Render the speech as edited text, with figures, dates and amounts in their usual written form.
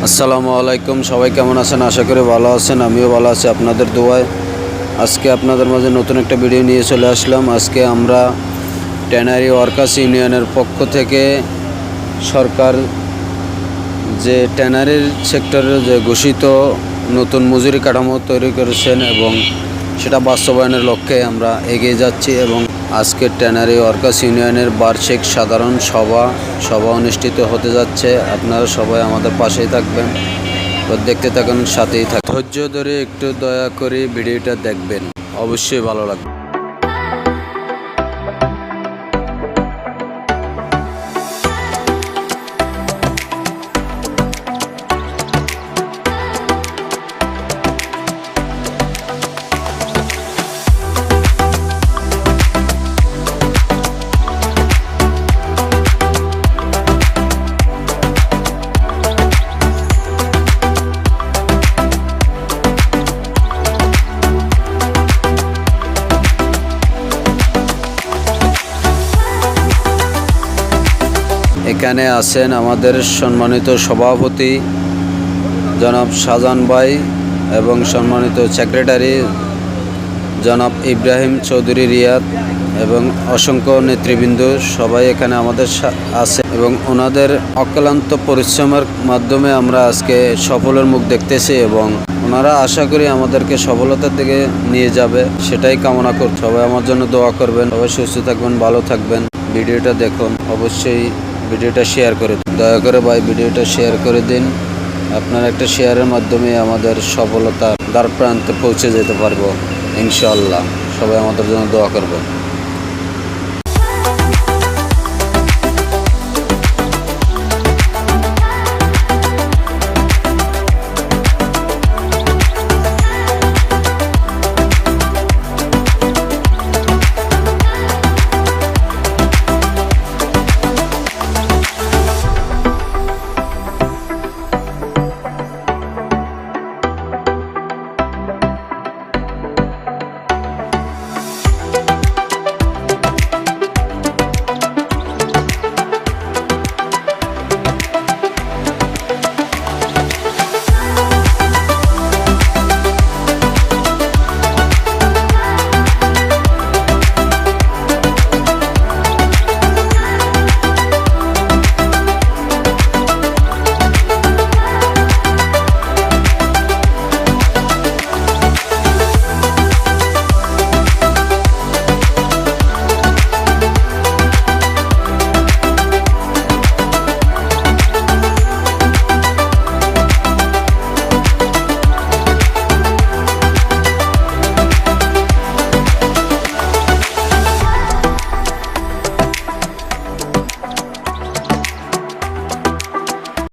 আসসালামু আলাইকুম। সবাই কেমন আছেন? আশা করি ভালো আছেন। আমিও ভালো আছি আপনাদের দোয়ায়। আজকে আপনাদের মাঝে নতুন একটা ভিডিও নিয়ে চলে আসলাম। আজকে আমরা ট্যানারি ওয়ার্কার্স ইউনিয়নের পক্ষ থেকে সরকার যে ট্যানারির সেক্টরের যে ঘোষিত নতুন মজুরি কাঠামো তৈরি করেছেন এবং সেটা বাস্তবায়নের লক্ষ্যে আমরা এগিয়ে যাচ্ছি এবং আজকে ট্যানারি ওয়ার্কার্স ইউনিয়নের বার্ষিক সাধারণ সভা অনুষ্ঠিত হতে যাচ্ছে। আপনারা সবাই আমাদের পাশেই থাকবেন, দেখতে থাকুন, সাথেই থাকুন। ধৈর্য ধরে একটু দয়া করে ভিডিওটা দেখবেন, অবশ্যই ভালো লাগবে। এখানে আছেন আমাদের সম্মানিত সভাপতি জনাব শাহজাহান ভাই এবং সম্মানিত সেক্রেটারি জনাব ইব্রাহিম চৌধুরী রিয়াদ এবং অসংখ্য নেতৃবৃন্দ সবাই এখানে আমাদের আছে এবং ওনাদের অক্লান্ত পরিশ্রমের মাধ্যমে আমরা আজকে সফলের মুখ দেখতেছি এবং ওনারা আশা করি আমাদেরকে সফলতার দিকে নিয়ে যাবে, সেটাই কামনা করছি। সবাই আমার জন্য দোয়া করবেন, সবাই সুস্থ থাকবেন, ভালো থাকবেন। ভিডিওটা দেখুন, অবশ্যই ভিডিওটা শেয়ার করে দিন, দয়া করে ভাই ভিডিওটা শেয়ার করে দিন। আপনার একটা শেয়ারের মাধ্যমে আমাদের সফলতা দ্বার প্রান্তে পৌঁছে যেতে পারবো ইনশাআল্লাহ। সবাই আমাদের জন্য দোয়া করবেন।